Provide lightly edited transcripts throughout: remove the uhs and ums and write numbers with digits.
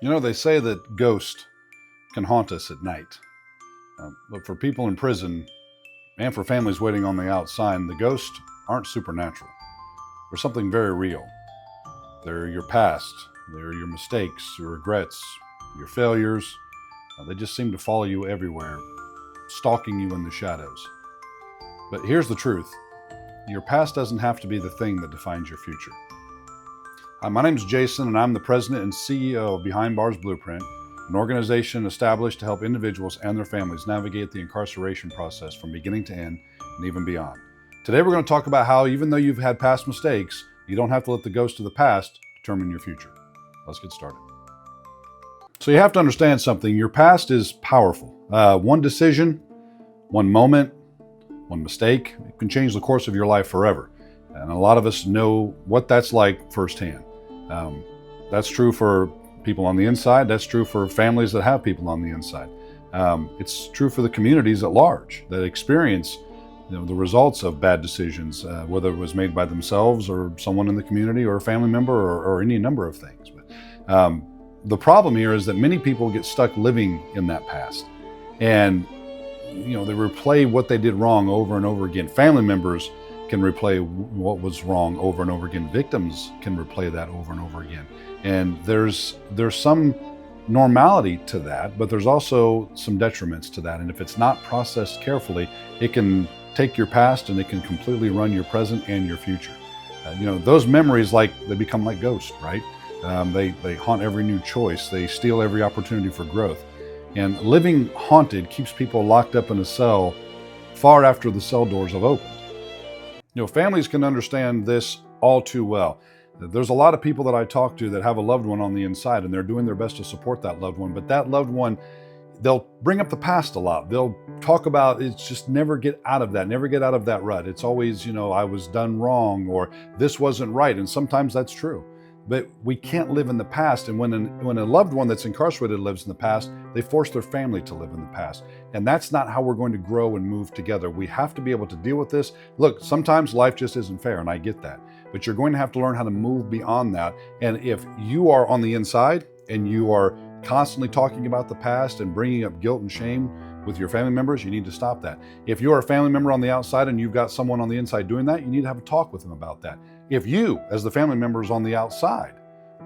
You know, they say that ghosts can haunt us at night. But for people in prison and for families waiting on the outside, the ghosts aren't supernatural. They're something very real. They're your past, they're your mistakes, your regrets, your failures. They just seem to follow you everywhere, stalking you in the shadows. But here's the truth: your past doesn't have to be the thing that defines your future. Hi, my name is Jason, and I'm the president and CEO of Behind Bars Blueprint, an organization established to help individuals and their families navigate the incarceration process from beginning to end and even beyond. Today, we're going to talk about how, even though you've had past mistakes, you don't have to let the ghost of the past determine your future. Let's get started. So you have to understand something. Your past is powerful. One decision, one moment, one mistake, it can change the course of your life forever. And a lot of us know what that's like firsthand. That's true for people on the inside. That's true for families that have people on the inside. It's true for the communities at large that experience the results of bad decisions, whether it was made by themselves or someone in the community or a family member or any number of things. But the problem here is that many people get stuck living in that past. And they replay what they did wrong over and over again. Family members can replay what was wrong over and over again. Victims can replay that over and over again. And there's some normality to that, but there's also some detriments to that. And if it's not processed carefully, it can take your past and it can completely run your present and your future. Those memories, they become like ghosts, right? They haunt every new choice. They steal every opportunity for growth. And living haunted keeps people locked up in a cell far after the cell doors have opened. Families can understand this all too well. There's a lot of people that I talk to that have a loved one on the inside, and they're doing their best to support that loved one. But that loved one, they'll bring up the past a lot. They'll talk about it's just never get out of that rut. It's always, I was done wrong, or this wasn't right. And sometimes that's true. But we can't live in the past. And when a loved one that's incarcerated lives in the past, they force their family to live in the past. And that's not how we're going to grow and move together. We have to be able to deal with this. Look, sometimes life just isn't fair, and I get that. But you're going to have to learn how to move beyond that. And if you are on the inside and you are constantly talking about the past and bringing up guilt and shame with your family members, you need to stop that. If you're a family member on the outside and you've got someone on the inside doing that, you need to have a talk with them about that. If you, as the family members on the outside,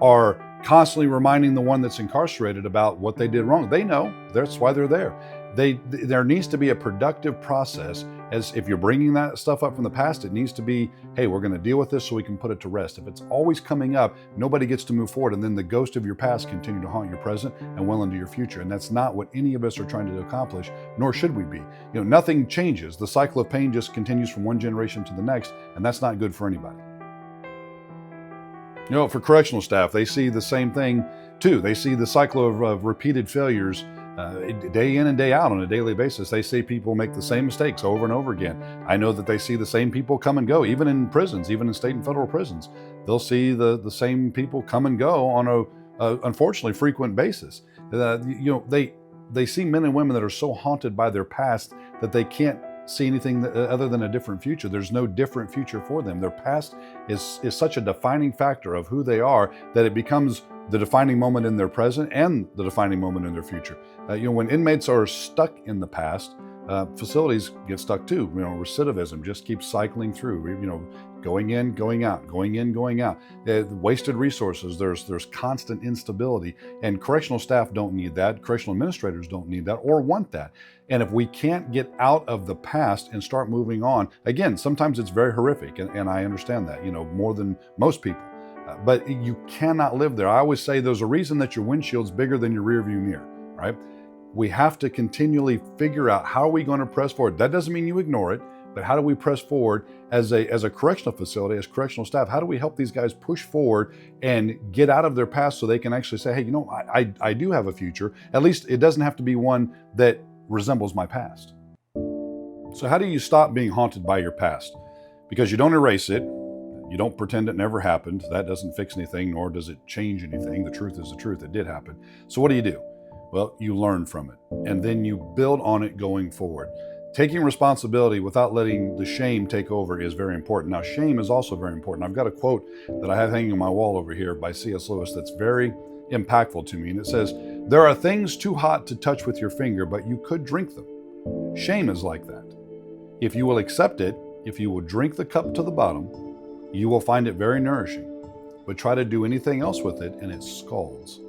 are constantly reminding the one that's incarcerated about what they did wrong, they know. That's why they're there. There needs to be a productive process. As if you're bringing that stuff up from the past, it needs to be, hey, we're going to deal with this so we can put it to rest. If it's always coming up, nobody gets to move forward, and then the ghost of your past continue to haunt your present and well into your future. And that's not what any of us are trying to accomplish, nor should we be. Nothing changes. The cycle of pain just continues from one generation to the next, and that's not good for anybody. For correctional staff, they see the same thing too. They see the cycle of repeated failures day in and day out on a daily basis. They see people make the same mistakes over and over again. I know that they see the same people come and go, even in prisons, even in state and federal prisons. They'll see the same people come and go on a unfortunately frequent basis. They see men and women that are so haunted by their past that they can't see anything other than a different future. There's no different future for them. Their past is such a defining factor of who they are that it becomes the defining moment in their present and the defining moment in their future. When inmates are stuck in the past, facilities get stuck too. Recidivism just keeps cycling through. Going in, going out, going in, going out. Wasted resources. There's constant instability, and correctional staff don't need that. Correctional administrators don't need that or want that. And if we can't get out of the past and start moving on, again, sometimes it's very horrific, and I understand that, more than most people. But you cannot live there. I always say there's a reason that your windshield's bigger than your rearview mirror, right? We have to continually figure out how are we going to press forward. That doesn't mean you ignore it, but how do we press forward as a correctional facility, as correctional staff? How do we help these guys push forward and get out of their past so they can actually say, hey, I do have a future. At least it doesn't have to be one that resembles my past. So how do you stop being haunted by your past? Because you don't erase it. You don't pretend it never happened. That doesn't fix anything, nor does it change anything. The truth is the truth. It did happen. So what do? Well, you learn from it, and then you build on it going forward. Taking responsibility without letting the shame take over is very important. Now, shame is also very important. I've got a quote that I have hanging on my wall over here by C.S. Lewis that's very impactful to me. And it says, there are things too hot to touch with your finger, but you could drink them. Shame is like that. If you will accept it, if you will drink the cup to the bottom, you will find it very nourishing. But try to do anything else with it and it scalds.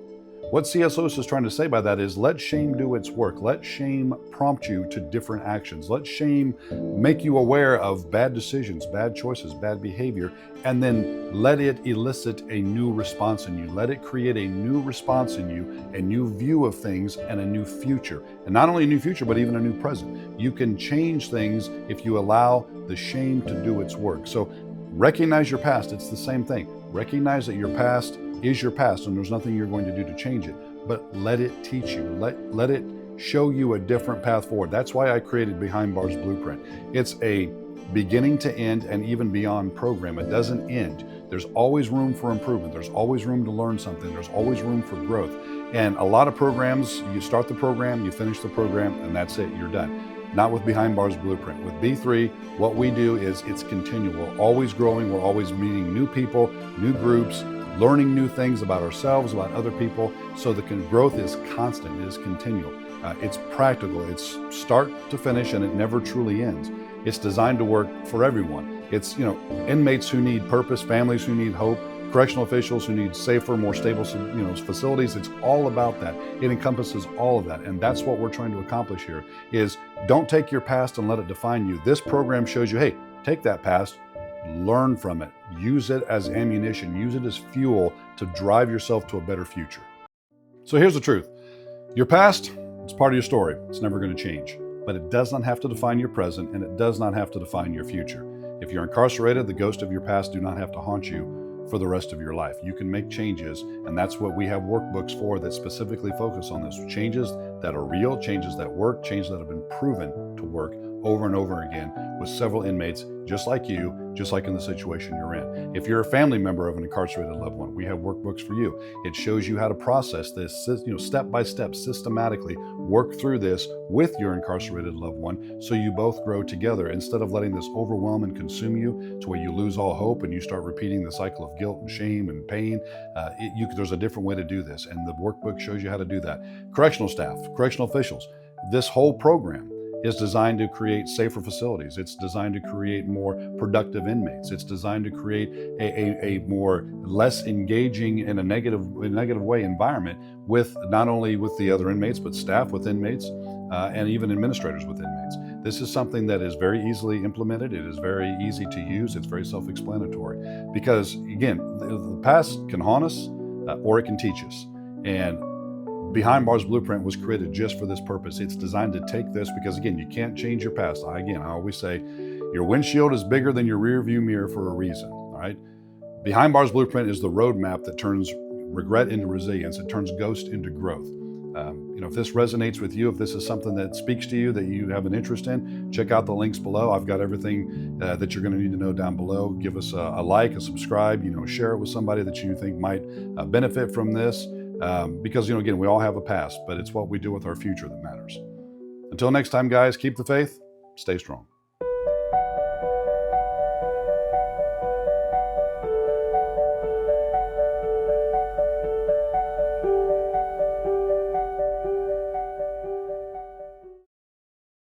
What C.S. Lewis is trying to say by that is, let shame do its work. Let shame prompt you to different actions. Let shame make you aware of bad decisions, bad choices, bad behavior, and then let it elicit a new response in you. Let it create a new response in you, a new view of things, and a new future. And not only a new future, but even a new present. You can change things if you allow the shame to do its work. So recognize your past. It's the same thing. Recognize that your past is your past and there's nothing you're going to do to change it, but let it teach you. Let it show you a different path forward. That's why I created Behind Bars Blueprint. It's a beginning to end and even beyond program. It doesn't end. There's always room for improvement. There's always room to learn something. There's always room for growth. And a lot of programs, you start the program, you finish the program, and that's it, you're done. Not with Behind Bars Blueprint. With B3, what we do is it's continual. We're always growing. We're always meeting new people, new groups, learning new things about ourselves, about other people. So the growth is constant. It is continual. It's practical. It's start to finish, and it never truly ends. It's designed to work for everyone. It's, inmates who need purpose, families who need hope, correctional officials who need safer, more stable, facilities. It's all about that. It encompasses all of that. And that's what we're trying to accomplish here is don't take your past and let it define you. This program shows you, hey, take that past, learn from it, use it as ammunition, use it as fuel to drive yourself to a better future. So here's the truth. Your past, it's part of your story. It's never going to change, but it does not have to define your present, and it does not have to define your future. If you're incarcerated, the ghost of your past do not have to haunt you for the rest of your life. You can make changes, and that's what we have workbooks for that specifically focus on this. Changes that are real, changes that work, changes that have been proven to work over and over again with several inmates just like you, just like in the situation you're in. If you're a family member of an incarcerated loved one, we have workbooks for you. It shows you how to process this, step by step, systematically work through this with your incarcerated loved one so you both grow together instead of letting this overwhelm and consume you to where you lose all hope and you start repeating the cycle of guilt and shame and pain. There's a different way to do this, and the workbook shows you how to do that. Correctional staff, correctional officials, this whole program is designed to create safer facilities. It's designed to create more productive inmates. It's designed to create a more less engaging in a negative way environment with not only with the other inmates, but staff with inmates and even administrators with inmates. This is something that is very easily implemented. It is very easy to use. It's very self-explanatory because, again, the past can haunt us or it can teach us. And Behind Bars Blueprint was created just for this purpose. It's designed to take this because, again, you can't change your past. I always say your windshield is bigger than your rear view mirror for a reason, all right? Behind Bars Blueprint is the roadmap that turns regret into resilience. It turns ghost into growth. If this resonates with you, if this is something that speaks to you, that you have an interest in, check out the links below. I've got everything that you're going to need to know down below. Give us a like, a subscribe, share it with somebody that you think might benefit from this. Because, again, we all have a past, but it's what we do with our future that matters. Until next time, guys, keep the faith, stay strong.